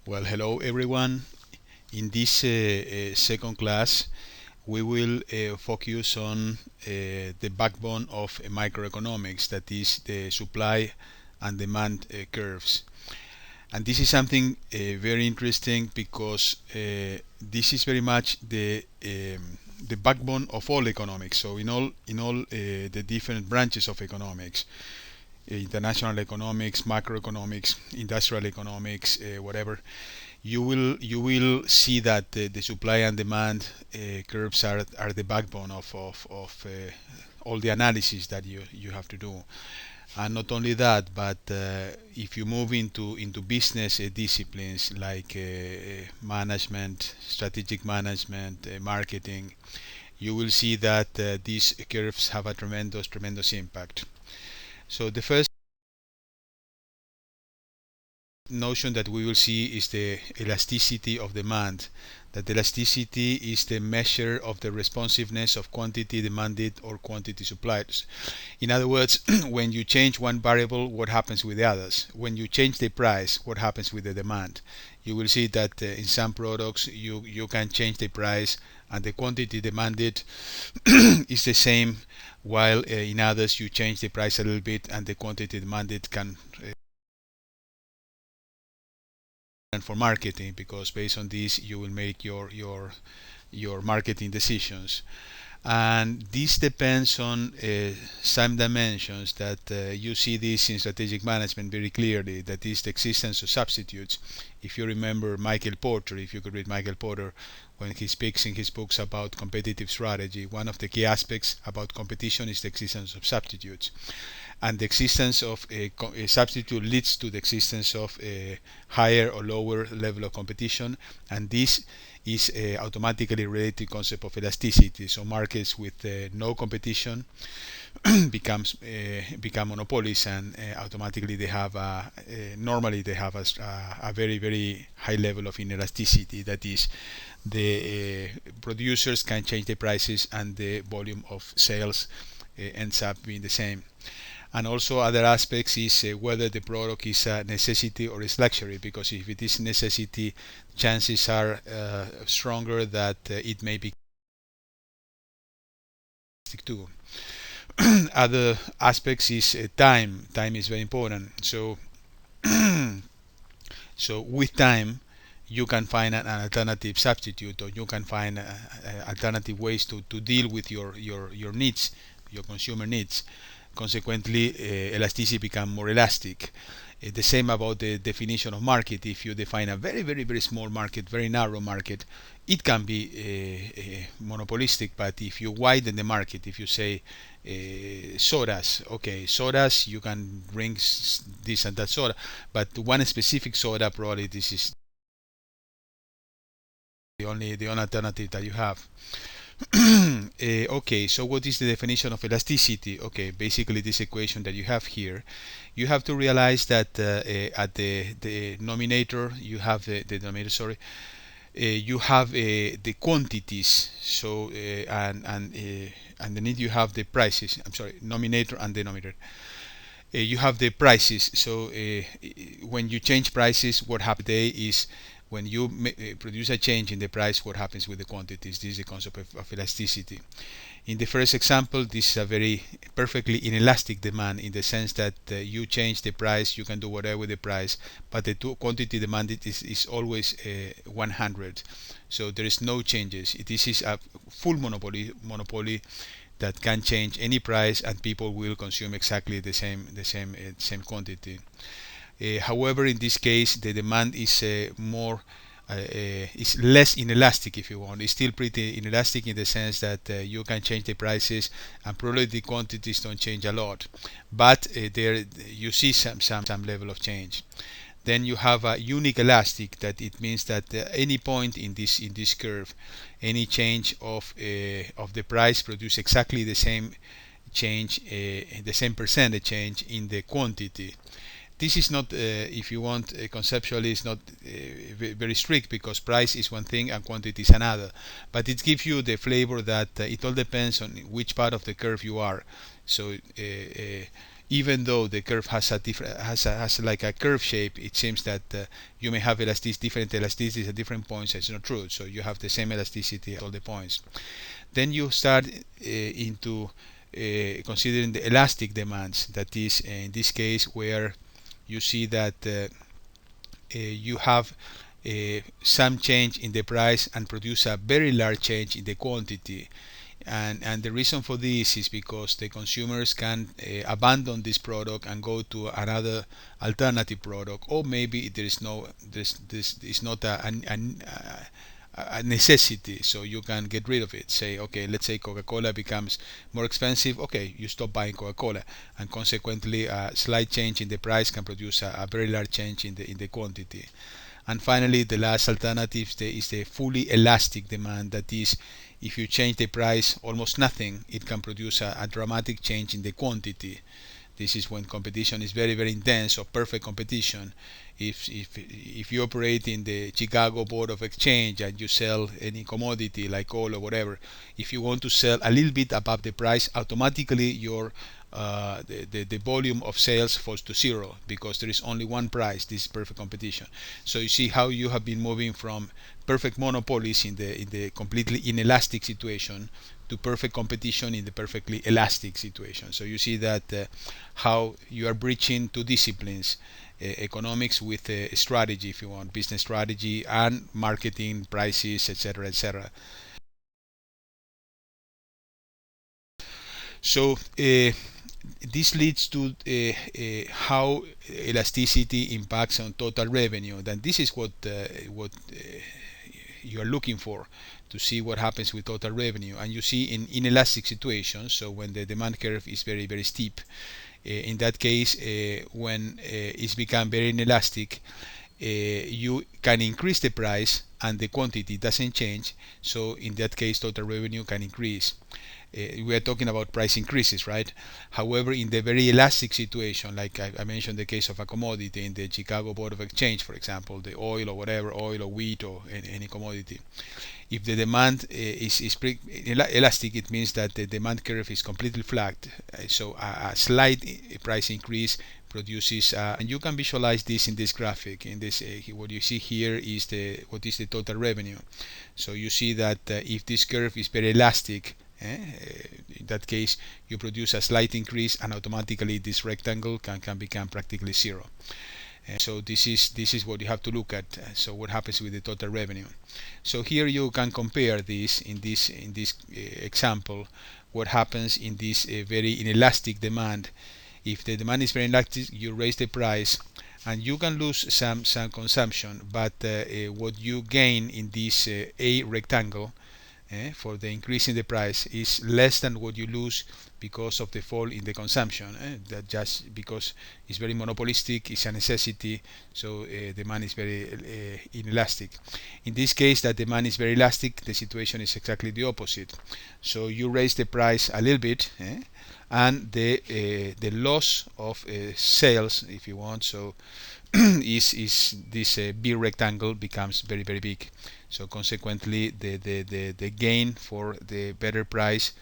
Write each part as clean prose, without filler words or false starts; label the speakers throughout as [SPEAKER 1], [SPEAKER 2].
[SPEAKER 1] Well, hello everyone. In this second class, we will focus on the backbone of microeconomics, that is the supply and demand curves. And this is something very interesting because this is very much the backbone of all economics. So in all the different branches of economics, international economics, macroeconomics, industrial economics, whatever, you will see that the supply and demand curves are the backbone of all the analysis that you have to do. And not only that, but if you move into business disciplines like management, strategic management, marketing, you will see that these curves have a tremendous impact. So the first notion that we will see is the elasticity of demand. That elasticity is the measure of the responsiveness of quantity demanded or quantity supplied. In other words, when you change one variable, what happens with the others? When you change the price, what happens with the demand? You will see that in some products you can change the price and the quantity demanded is the same, while in others you change the price a little bit and the quantity demanded can and for marketing, because based on this you will make your marketing decisions. And this depends on some dimensions that you see this in strategic management very clearly, that is the existence of substitutes. If you remember Michael Porter, if you could read Michael Porter when he speaks in his books about competitive strategy, one of the key aspects about competition is the existence of substitutes, and the existence of a substitute leads to the existence of a higher or lower level of competition, and this is automatically related to the concept of elasticity. So markets with no competition become monopolies, and automatically they have normally they have a very high level of inelasticity. That is, the producers can change the prices and the volume of sales ends up being the same. And also other aspects is whether the product is a necessity or is luxury, because if it is necessity, chances are stronger that it may be too. Other aspects is time is very important. So with time you can find an alternative substitute, or you can find alternative ways to deal with your needs, your consumer needs. Consequently, elasticity become more elastic. The same about the definition of market. If you define a very small market, very narrow market, it can be monopolistic. But if you widen the market, if you say sodas, okay, sodas, you can drink this and that soda, but one specific soda, probably this is the only alternative that you have. Okay, so what is the definition of elasticity? Okay, basically this equation that you have here, you have to realize that at the numerator you have the denominator, sorry, you have the quantities. So and underneath you have the prices. I'm sorry, numerator and denominator. You have the prices. So when you change prices, what happens today is when you produce a change in the price, what happens with the quantities? This is the concept of elasticity. In the first example, this is a very perfectly inelastic demand, in the sense that you change the price, you can do whatever with the price, but the quantity demanded is always 100. So there is no changes. This is a full monopoly that can change any price, and people will consume exactly the same quantity. However, in this case, the demand is less inelastic, if you want. It's still pretty inelastic in the sense that you can change the prices, and probably the quantities don't change a lot, but there you see some level of change. Then you have a unique elastic, that it means that any point in this curve, any change of the price produce exactly the same change, the same percentage change in the quantity. This is not, if you want, conceptually, it's not very strict, because price is one thing and quantity is another. But it gives you the flavor that it all depends on which part of the curve you are. So even though the curve has a different has like a curve shape, it seems that you may have different elasticities at different points. It's not true. So you have the same elasticity at all the points. Then you start into considering the elastic demands. That is, in this case, where you see that you have some change in the price and produce a very large change in the quantity. And the reason for this is because the consumers can abandon this product and go to another alternative product, or maybe there is no this is not a necessity, so you can get rid of it. Say, okay, let's say Coca-Cola becomes more expensive. Okay, you stop buying Coca-Cola, and consequently, a slight change in the price can produce a very large change in the quantity. And finally, the last alternative is the fully elastic demand. That is, if you change the price almost nothing, it can produce a dramatic change in the quantity. This is when competition is very, very intense or perfect competition. If you operate in the Chicago Board of Exchange and you sell any commodity like oil or whatever, if you want to sell a little bit above the price, automatically your the volume of sales falls to zero, because there is only one price. This is perfect competition. So you see how you have been moving from perfect monopolies in the completely inelastic situation to perfect competition in the perfectly elastic situation. So you see that how you are bridging two disciplines, economics with strategy, if you want, business strategy and marketing, prices, etc., etc. So this leads to how elasticity impacts on total revenue. Then this is what you are looking for, to see what happens with total revenue. And you see in inelastic situations, so when the demand curve is very, very steep, in that case, when it's become very inelastic, you can increase the price and the quantity doesn't change. So in that case, total revenue can increase. We are talking about price increases, right? However, in the very elastic situation, like I mentioned the case of a commodity in the Chicago Board of Exchange, for example, the oil or whatever, oil or wheat or any commodity, if the demand is elastic, it means that the demand curve is completely flat. So a slight price increase produces, and you can visualize this in this graphic. In this, what you see here is what is the total revenue. So you see that if this curve is very elastic, in that case, you produce a slight increase, and automatically this rectangle can become practically zero. So this is what you have to look at. So what happens with the total revenue? So here you can compare this in this example. What happens in this very inelastic demand? If the demand is very inelastic, you raise the price, and you can lose some consumption. But what you gain in this A rectangle for the increase in the price is less than what you lose because of the fall in the consumption. That just because it's very monopolistic, it's a necessity, so demand is very inelastic. In this case, that demand is very elastic, the situation is exactly the opposite. So you raise the price a little bit, and the loss of sales, if you want, so is this B rectangle becomes very, very big. So consequently, the gain for the better price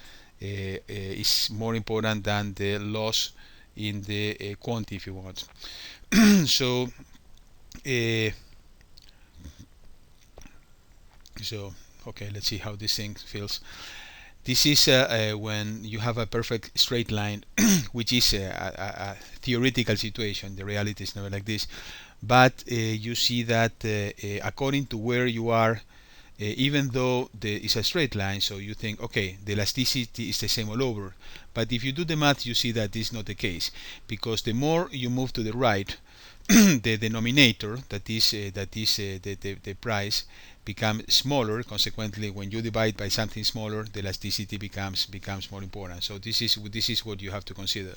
[SPEAKER 1] is more important than the loss in the quantity, if you want. So so okay, let's see how this thing feels. This is when you have a perfect straight line, which is a theoretical situation. The reality is never like this. But you see that according to where you are, even though it's a straight line, so you think, okay, the elasticity is the same all over. But if you do the math, you see that this is not the case, because the more you move to the right, the denominator, that is the price, becomes smaller. Consequently, when you divide by something smaller, the elasticity becomes more important. So this is what you have to consider.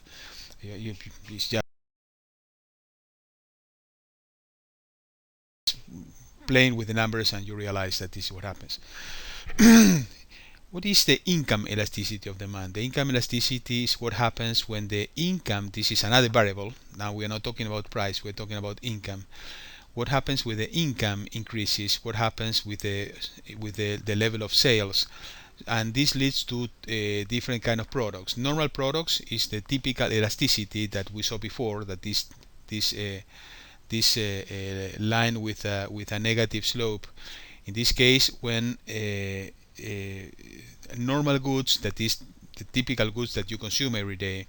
[SPEAKER 1] It's just playing with the numbers, and you realize that this is what happens. What is the income elasticity of demand? The income elasticity is what happens when the income, this is another variable, now we are not talking about price, we're talking about income. What happens with the income increases, what happens with the level of sales. and this leads to different kind of products. Normal products is the typical elasticity that we saw before, that this this line with a negative slope. In this case, when normal goods, that is the typical goods that you consume every day,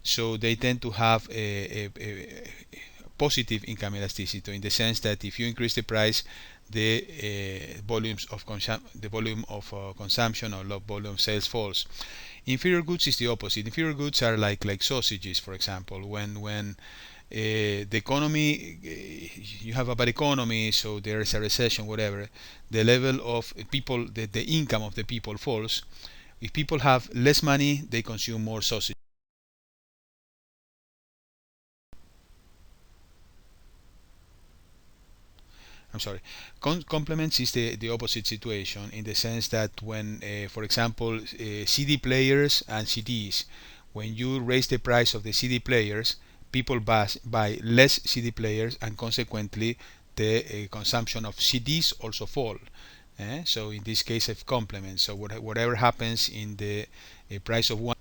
[SPEAKER 1] so they tend to have a positive income elasticity, in the sense that if you increase the price, the the volume of consumption or volume of sales falls. Inferior goods is the opposite. Inferior goods are like sausages, for example. When the economy, you have a bad economy, so there is a recession, whatever, the level of people, the income of the people falls. If people have less money, they consume more sausage. I'm sorry. Complements is the opposite situation, in the sense that when, for example, CD players and CDs, when you raise the price of the CD players, people buy less CD players, and consequently the consumption of CDs also fall. So in this case, it complements. So whatever happens in the price of one.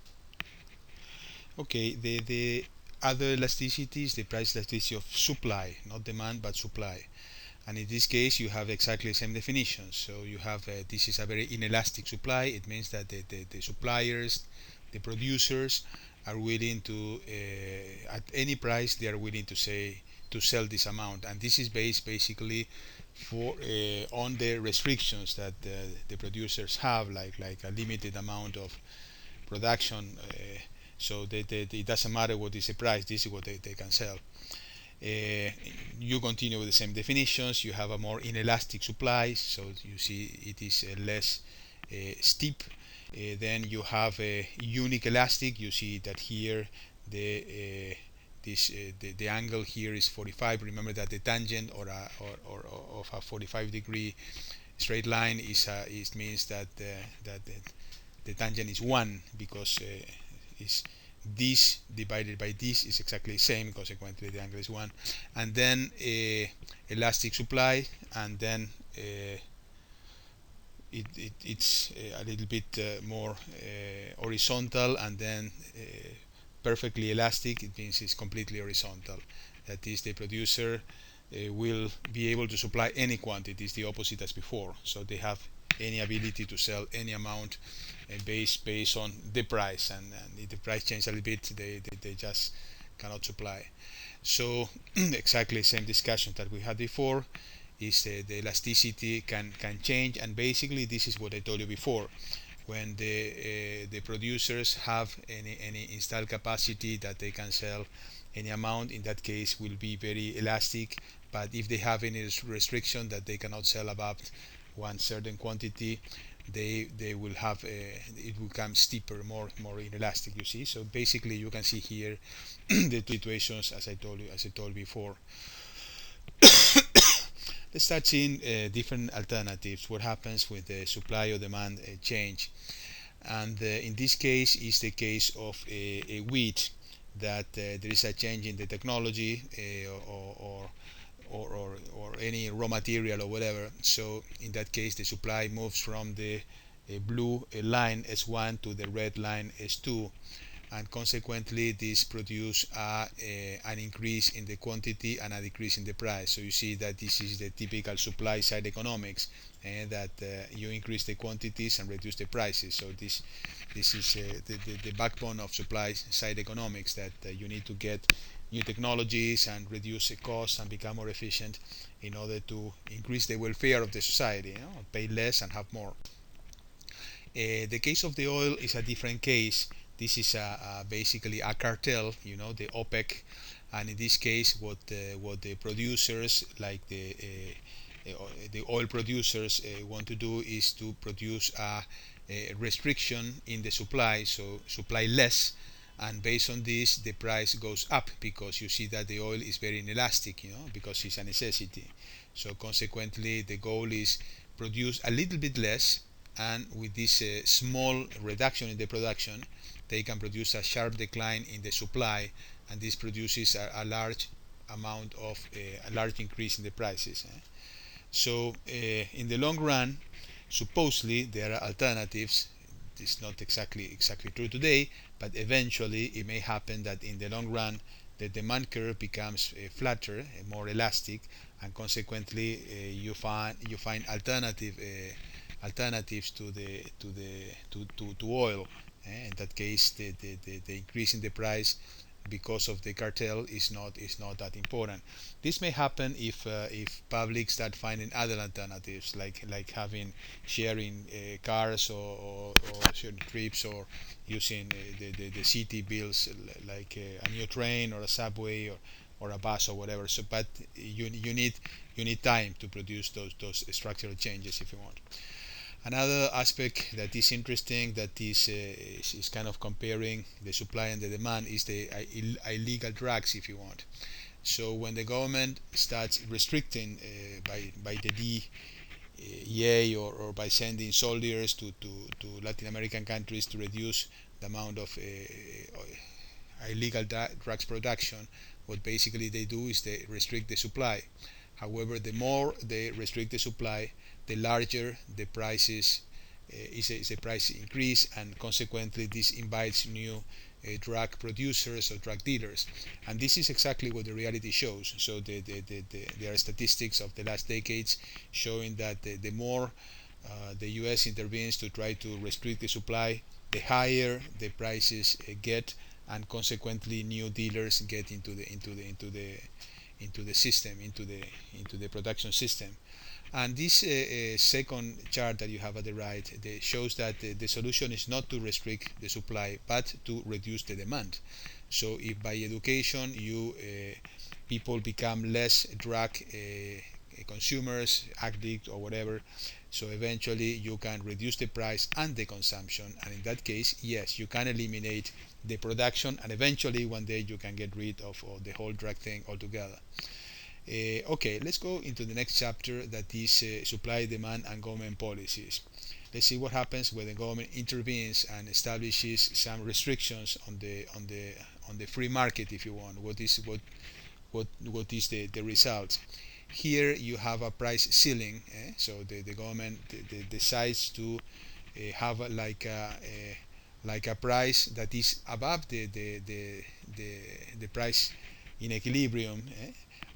[SPEAKER 1] Okay, the other elasticity is the price elasticity of supply, not demand but supply. And in this case, you have exactly the same definition. So you have this is a very inelastic supply. It means that the suppliers, the producers, are willing to at any price they are willing to say to sell this amount, and this is based basically for on the restrictions that the producers have, like a limited amount of production. So it doesn't matter what is the price. This is what they can sell. Uh, you continue with the same definitions. You have a more inelastic supply, so you see it is less steep. Then you have a unique elastic. You see that here the angle here is 45. Remember that the tangent or of a 45-degree straight line is means that the tangent is 1, because is this divided by this is exactly the same, consequently the angle is 1. And then elastic supply, and then it's a little bit more horizontal, and then perfectly elastic. It means it's completely horizontal, that is the producer will be able to supply any quantity. It's the opposite as before, so they have any ability to sell any amount based on the price, and if the price changes a little bit, they just cannot supply. So exactly the same discussion that we had before, is the elasticity can change, and basically this is what I told you before. When the producers have any installed capacity that they can sell any amount, in that case will be very elastic. But if they have any restriction that they cannot sell above one certain quantity, they will have it will become steeper, more inelastic, you see. So basically you can see here the two situations as I told before. Let's start seeing different alternatives. What happens with the supply or demand change? And in this case is the case of a wheat, that there is a change in the technology, or any raw material or whatever. So in that case, the supply moves from the blue line S1 to the red line S2, and consequently this produce an increase in the quantity and a decrease in the price. So you see that this is the typical supply side economics, that you increase the quantities and reduce the prices. So this is the backbone of supply side economics, that you need to get new technologies and reduce the costs and become more efficient in order to increase the welfare of the society, pay less and have more. The case of the oil is a different case. This is basically a cartel, the OPEC, and in this case, what the producers, like the oil producers, want to do is to produce a restriction in the supply, so supply less, and based on this, the price goes up, because you see that the oil is very inelastic, because it's a necessity. So consequently, the goal is produce a little bit less, and with this small reduction in the production, they can produce a sharp decline in the supply, and this produces a large amount of a large increase in the prices. So in the long run, Supposedly there are alternatives. It's not exactly true today, but eventually it may happen that in the long run the demand curve becomes flatter, more elastic, and consequently you find alternatives to oil. In that case, the increase in the price because of the cartel is not that important. This may happen if public start finding other alternatives, like having sharing cars, or sharing trips, or using the city bills, like a new train or a subway, or a bus or whatever. So, but you need time to produce those structural changes if you want. Another aspect that is interesting, that is kind of comparing the supply and the demand, is the illegal drugs, if you want. So when the government starts restricting by the DEA, or by sending soldiers to Latin American countries to reduce the amount of illegal drugs production, what basically they do is they restrict the supply. However, the more they restrict the supply, the larger the prices is a price increase, and consequently this invites new drug producers or drug dealers. And this is exactly what the reality shows. So there are statistics of the last decades showing that the more the US intervenes to try to restrict the supply, the higher the prices get, and consequently new dealers get into the system, into the production system. And this second chart that you have at the right, shows that the solution is not to restrict the supply, but to reduce the demand. So if by education people become less drug consumers, addicts, or whatever, so eventually you can reduce the price and the consumption, and in that case, yes, you can eliminate the production, and eventually one day you can get rid of the whole drug thing altogether. Okay, let's go into the next chapter, that is supply, demand, and government policies. Let's see what happens when the government intervenes and establishes some restrictions on the free market, if you want. What is the result? Here you have a price ceiling. So the government decides to have like a price that is above the price in equilibrium.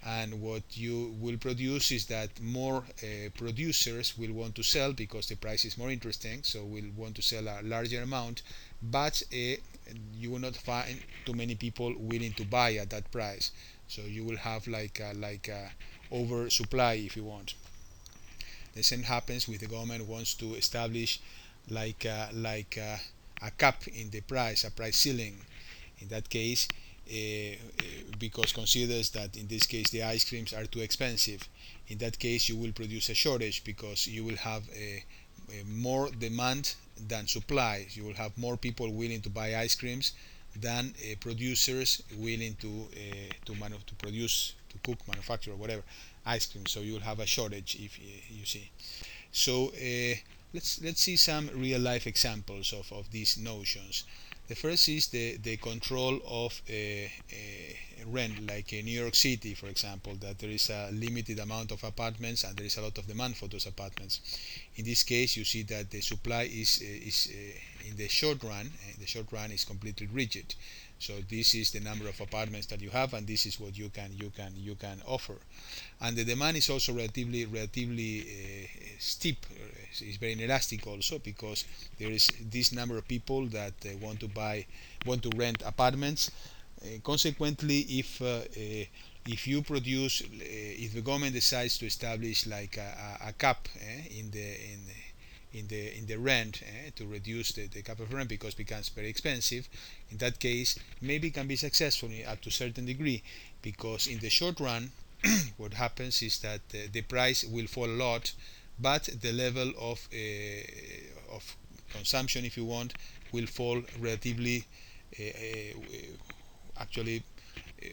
[SPEAKER 1] And what you will produce is that more producers will want to sell because the price is more interesting, so will want to sell a larger amount, but you will not find too many people willing to buy at that price. So you will have like a oversupply, if you want. The same happens with the government wants to establish like a cap in the price, a price ceiling. In that case, because considers that in this case the ice creams are too expensive. In that case, you will produce a shortage because you will have a more demand than supply. You will have more people willing to buy ice creams than producers willing to produce, to cook, manufacture, or whatever ice cream. So you will have a shortage, if you see. So let's see some real life examples of these notions. The first is the control of rent, like in New York City, for example, that there is a limited amount of apartments and there is a lot of demand for those apartments. In this case, you see that the supply is in the short run. The short run is completely rigid. So this is the number of apartments that you have, and this is what you can offer. And the demand is also relatively steep. It's very inelastic also, because there is this number of people that want to rent apartments. Consequently, if the government decides to establish like a cap in the rent, to reduce the cap of rent because it becomes very expensive, in that case maybe it can be successful up to a certain degree, because in the short run what happens is that the price will fall a lot, but the level of consumption, if you want, will fall relatively. Actually, uh,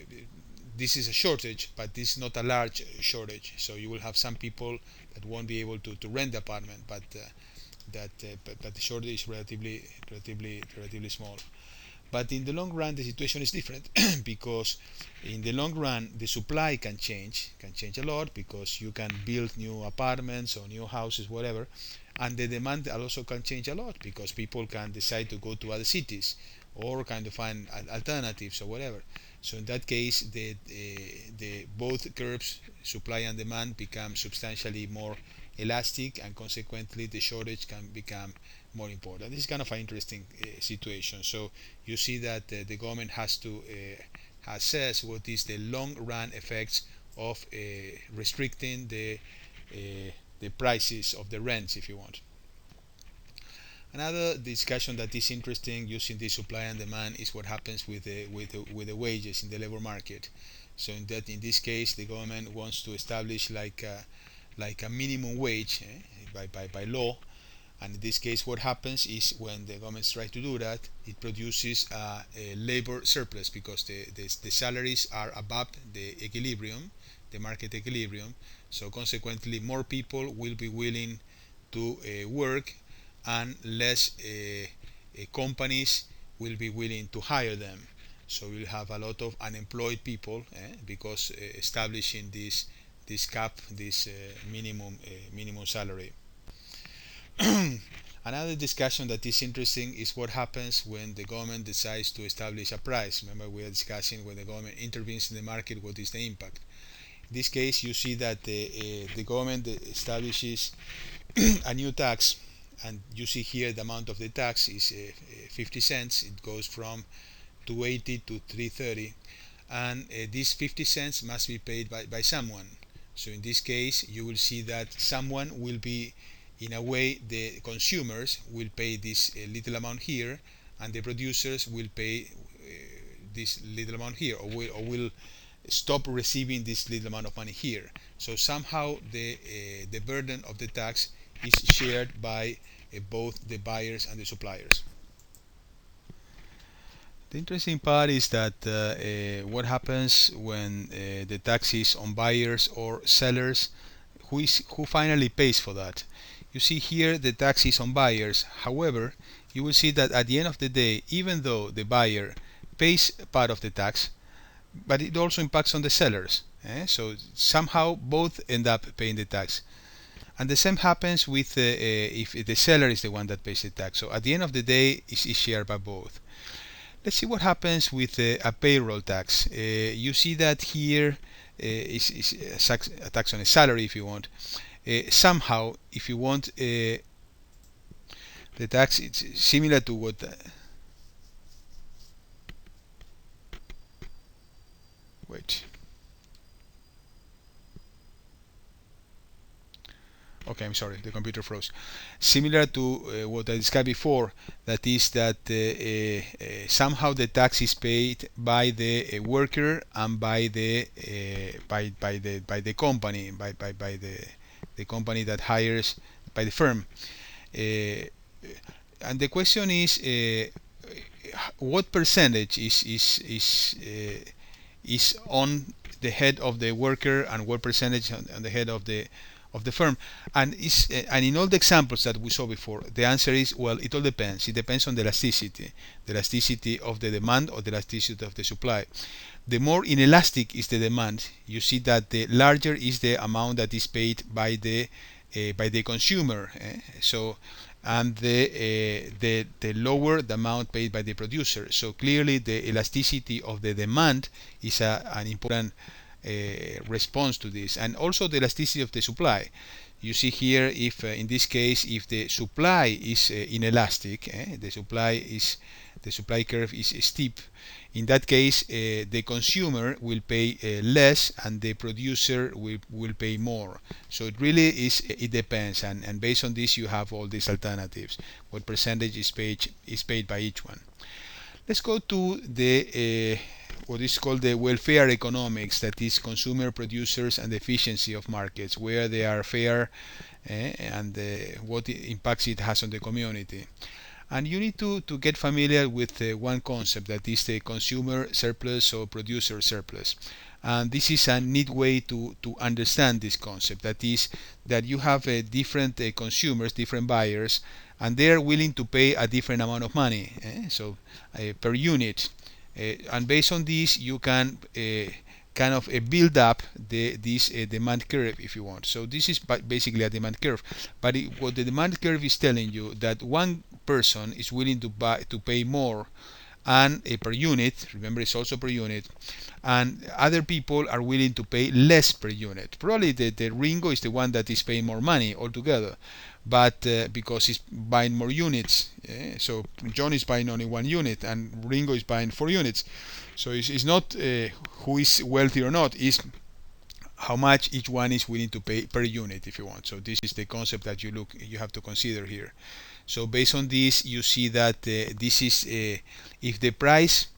[SPEAKER 1] this is a shortage, but this is not a large shortage. So you will have some people that won't be able to rent the apartment, but the shortage is relatively small. But in the long run, the situation is different because in the long run, the supply can change a lot, because you can build new apartments or new houses, whatever, and the demand also can change a lot because people can decide to go to other cities or kind of find alternatives or whatever. So in that case, the both curves, supply and demand, become substantially more elastic, and consequently the shortage can become more important. This is kind of an interesting situation. So you see that the government has to assess what is the long run effects of restricting the prices of the rents, if you want. Another discussion that is interesting using the supply and demand is what happens with the wages in the labor market. So in this case, the government wants to establish like a minimum wage by law. And in this case, what happens is when the government tries to do that, it produces a labor surplus because the salaries are above the equilibrium, the market equilibrium. So consequently, more people will be willing to work, and less companies will be willing to hire them. So we'll have a lot of unemployed people because establishing this cap, this minimum salary. Another discussion that is interesting is what happens when the government decides to establish a price. Remember, we are discussing when the government intervenes in the market, what is the impact. In this case, you see that the government establishes a new tax, and you see here the amount of the tax is 50 cents. It goes from 280 to 330, and these 50 cents must be paid by someone. So in this case, you will see that someone will be, in a way, the consumers will pay this little amount here, and the producers will pay this little amount here, or will stop receiving this little amount of money here. So somehow the burden of the tax is shared by both the buyers and the suppliers. The interesting part is that what happens when the tax is on buyers or sellers, who finally pays for that. You see here the tax is on buyers. However, you will see that at the end of the day, even though the buyer pays part of the tax, but it also impacts on the sellers. So somehow both end up paying the tax. And the same happens with if the seller is the one that pays the tax. So at the end of the day, it's shared by both. Let's see what happens with a payroll tax. You see that here is a tax on a salary, if you want. Somehow, if you want, the tax it's similar to what. Wait. Okay, I'm sorry, the computer froze. Similar to what I described before, that is that somehow the tax is paid by the worker and by the company, by the company that hires, by the firm. And the question is, what percentage is on the head of the worker, and what percentage on the head of the firm. And in all the examples that we saw before, the answer is, well, it all depends. It depends on the elasticity of the demand or the elasticity of the supply. The more inelastic is the demand, you see that the larger is the amount that is paid by the consumer. So and the lower the amount paid by the producer. So clearly the elasticity of the demand is an important response to this, and also the elasticity of the supply. You see here, if in this case, if the supply is inelastic, the supply curve is steep. In that case, the consumer will pay less, and the producer will pay more. So it really is. It depends, and based on this, you have all these alternatives. What percentage is paid by each one? Let's go to the what is called the welfare economics, that is consumer, producers, and the efficiency of markets, where they are fair and what impacts it has on the community. And you need to get familiar with one concept, that is the consumer surplus or producer surplus. And this is a neat way to understand this concept. That is that you have different consumers, different buyers, and they are willing to pay a different amount of money, so per unit. And based on this, you can kind of build up this demand curve, if you want. So this is basically a demand curve. But what the demand curve is telling you, that one person is willing to pay more and per unit, remember it's also per unit, and other people are willing to pay less per unit. Probably the Ringo is the one that is paying more money altogether, but because he's buying more units. So John is buying only 1 unit and Ringo is buying 4 units. So it's not who is wealthy or not, it's how much each one is willing to pay per unit, if you want. So this is the concept that you have to consider here. So based on this, you see that this is if the price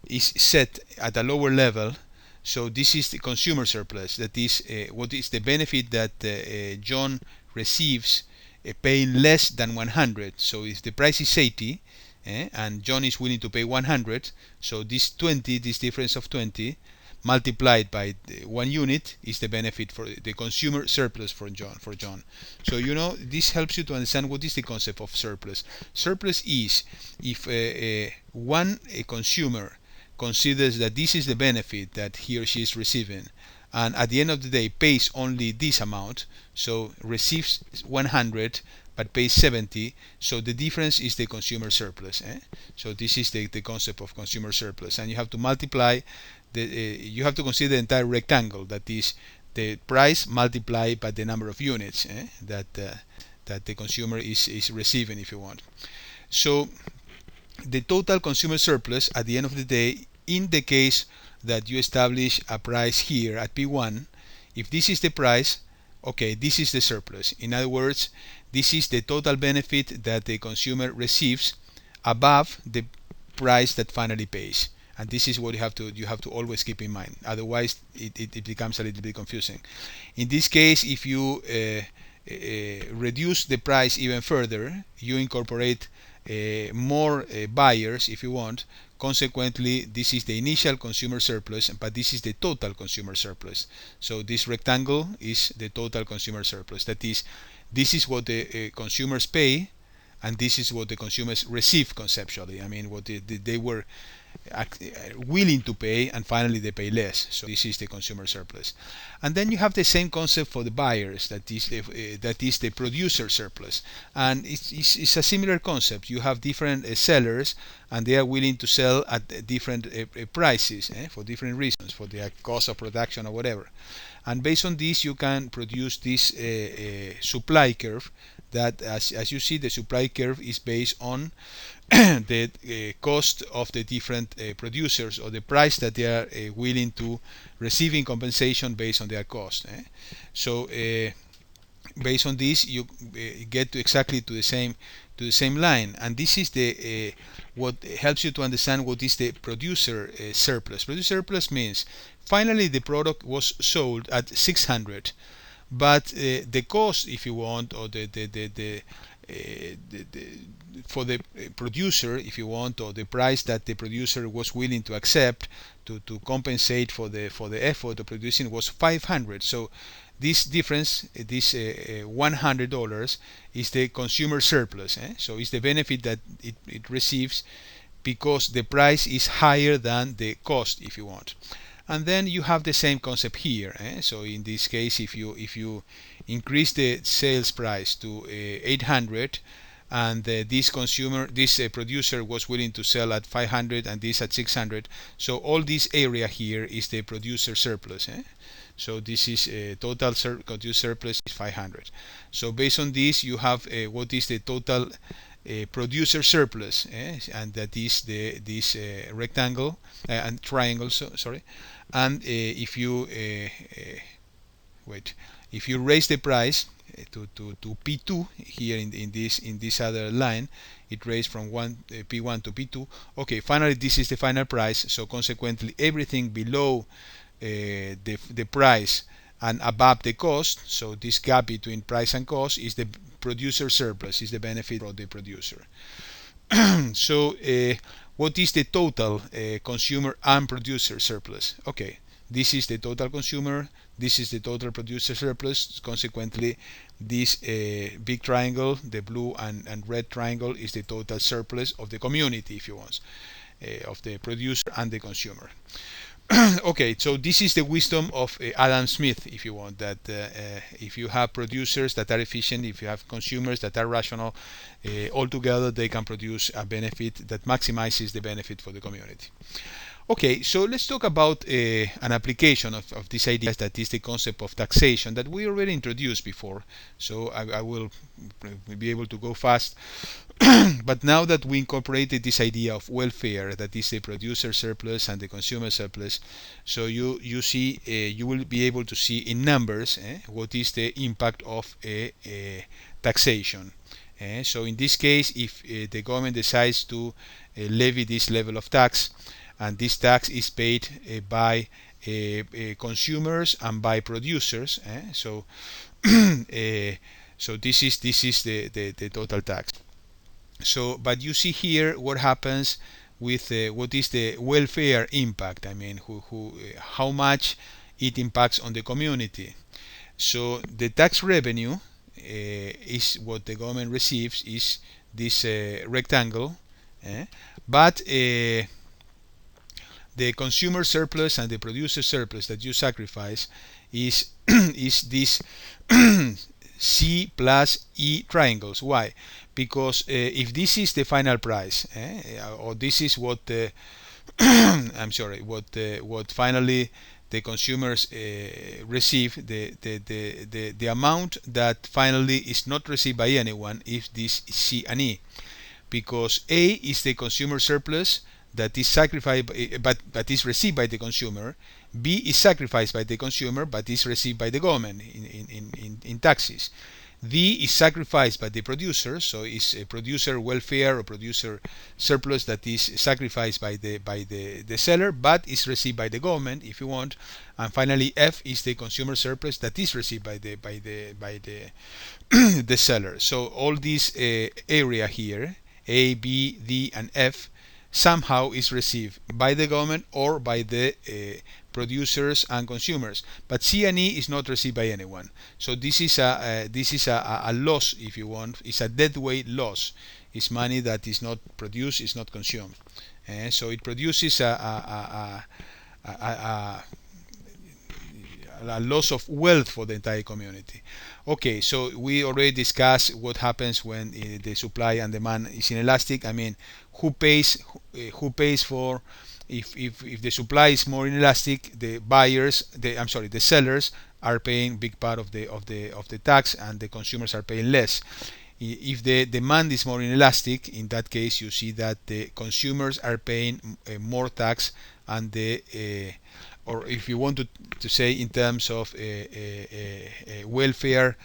[SPEAKER 1] is set at a lower level, so this is the consumer surplus. That is what is the benefit that John receives paying less than 100. So if the price is 80 and John is willing to pay 100, so this difference of 20 multiplied by 1 unit is the benefit for the consumer surplus for John. So this helps you to understand what is the concept of surplus. Surplus is if one consumer considers that this is the benefit that he or she is receiving, and at the end of the day pays only this amount, so receives 100 but pays 70, so the difference is the consumer surplus. So this is the concept of consumer surplus, and you have to multiply you have to consider the entire rectangle, that is the price multiplied by the number of units that the consumer is receiving, if you want. So the total consumer surplus at the end of the day, in the case that you establish a price here at P1, if this is the price, okay, this is the surplus. In other words, this is the total benefit that the consumer receives above the price that finally pays. And this is what you have to always keep in mind. Otherwise, it becomes a little bit confusing. In this case, if you reduce the price even further, you incorporate more buyers, if you want. Consequently, this is the initial consumer surplus, but this is the total consumer surplus. So this rectangle is the total consumer surplus. That is, this is what the consumers pay, and this is what the consumers receive conceptually. I mean, what they were willing to pay, and finally they pay less. So this is the consumer surplus. And then you have the same concept for the buyers, that is the producer surplus, and it's a similar concept. You have different sellers, and they are willing to sell at different prices for different reasons, for the cost of production or whatever. And based on this, you can produce this supply curve, that as you see, the supply curve is based on the cost of the different producers, or the price that they are willing to receive in compensation based on their cost. So based on this, you get to exactly to the same line, and this is the what helps you to understand what is the producer surplus. Producer surplus means finally the product was sold at 600, but the cost, if you want, or for the producer, if you want, or the price that the producer was willing to accept to compensate for the effort of producing, was 500. So this difference, this $100, is the consumer surplus. So it's the benefit that it receives because the price is higher than the cost, if you want. And then you have the same concept here. So in this case, if you increase the sales price to 800, and this producer was willing to sell at 500 and this at 600, so all this area here is the producer surplus. So this is total producer surplus is 500. So based on this, you have what is the total producer surplus, and that is this rectangle and triangle. Sorry, and if you if you raise the price to P2 here in this other line, it raised from P1 to P2. Okay, finally this is the final price. So consequently, everything below the price and above the cost, so this gap between price and cost, is the producer surplus, is the benefit of the producer. So what is the total consumer and producer surplus? Okay, this is the total consumer, this is the total producer surplus. Consequently, this big triangle, the blue and red triangle, is the total surplus of the community, if you want, of the producer and the consumer. Okay, so this is the wisdom of Adam Smith, if you want, that if you have producers that are efficient, if you have consumers that are rational, altogether they can produce a benefit that maximizes the benefit for the community. Okay, so let's talk about an application of this idea, that is the concept of taxation that we already introduced before. So I will be able to go fast. But now that we incorporated this idea of welfare, that is the producer surplus and the consumer surplus, so you see, you will be able to see in numbers what is the impact of taxation. So in this case, if the government decides to levy this level of tax, and this tax is paid by consumers and by producers, so so this is the total tax. So, but you see here what happens with what is the welfare impact. I mean, how much it impacts on the community. So the tax revenue is what the government receives, is this rectangle, but the consumer surplus and the producer surplus that you sacrifice is is this C plus E triangles. Why? Because if this is the final price, or this is what I'm sorry, what finally the consumers receive, the amount that finally is not received by anyone is this C and E, because A is the consumer surplus that is sacrificed but is received by the consumer. B is sacrificed by the consumer but is received by the government in taxes. D is sacrificed by the producer, so it's a producer welfare or producer surplus that is sacrificed by the seller but is received by the government, if you want. And finally, F is the consumer surplus that is received by the the seller. So all this area here, A, B, D, and F, somehow is received by the government or by the producers and consumers, but C and E is not received by anyone. So this is a loss, if you want. It's a deadweight loss. It's money that is not produced, is not consumed. So it produces a loss of wealth for the entire community. Okay, so we already discussed what happens when the supply and demand is inelastic. I mean, who pays for, if the supply is more inelastic, the buyers, the sellers are paying big part of the tax, and the consumers are paying less. If the demand is more inelastic, in that case you see that the consumers are paying more tax, and or if you want to say in terms of welfare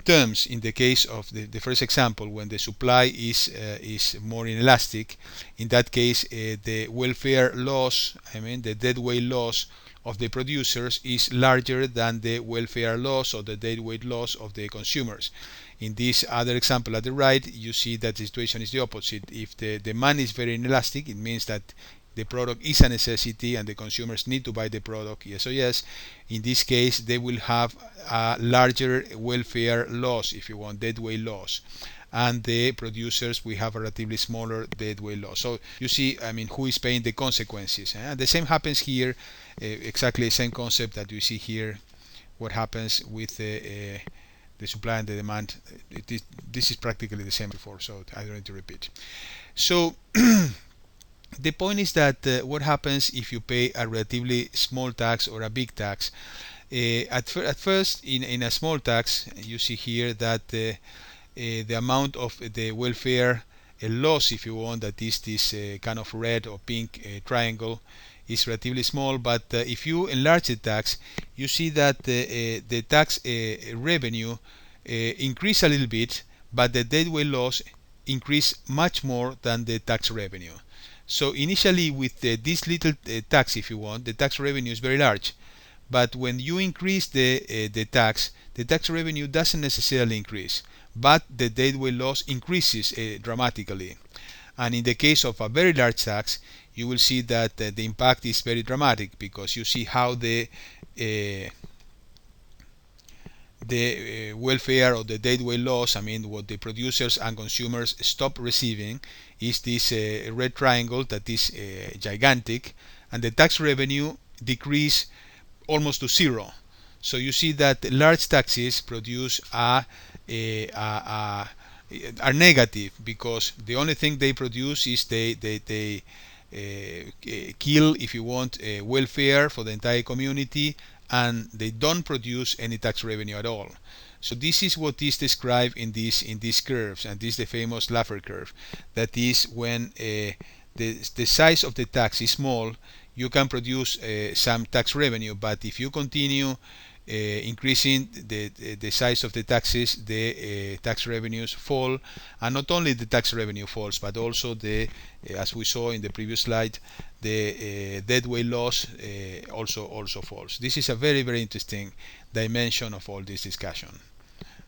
[SPEAKER 1] terms, in the case of the first example, when the supply is more inelastic, in that case the welfare loss, I mean the deadweight loss of the producers, is larger than the welfare loss or the deadweight loss of the consumers. In this other example at the right, you see that the situation is the opposite. If the demand is very inelastic, it means that the product is a necessity and the consumers need to buy the product, yes or yes. In this case, they will have a larger welfare loss, if you want, deadweight loss, and the producers will have a relatively smaller deadweight loss. So you see, I mean, who is paying the consequences? The same happens here, exactly the same concept that you see here. What happens with the supply and the demand? This is practically the same before, so I don't need to repeat. So the point is that what happens if you pay a relatively small tax or a big tax? At first, in a small tax, you see here that the amount of the welfare loss, if you want, that is this kind of red or pink triangle, is relatively small. But if you enlarge the tax, you see that the tax revenue increase a little bit, but the deadweight loss increase much more than the tax revenue. So initially, with this little tax, if you want, the tax revenue is very large. But when you increase the tax revenue doesn't necessarily increase, but the deadweight loss increases dramatically. And in the case of a very large tax, you will see that the impact is very dramatic, because you see how the welfare or the deadweight loss, I mean what the producers and consumers stop receiving, is this red triangle that is gigantic, and the tax revenue decrease almost to zero. So you see that large taxes produce are negative, because the only thing they produce is they kill, if you want, welfare for the entire community, and they don't produce any tax revenue at all. So this is what is described in these curves, and this is the famous Laffer curve. That is when the size of the tax is small, you can produce some tax revenue, but if you continue increasing the size of the taxes, the tax revenues fall, and not only the tax revenue falls, but also as we saw in the previous slide, the deadweight loss also falls. This is a very, very interesting dimension of all this discussion.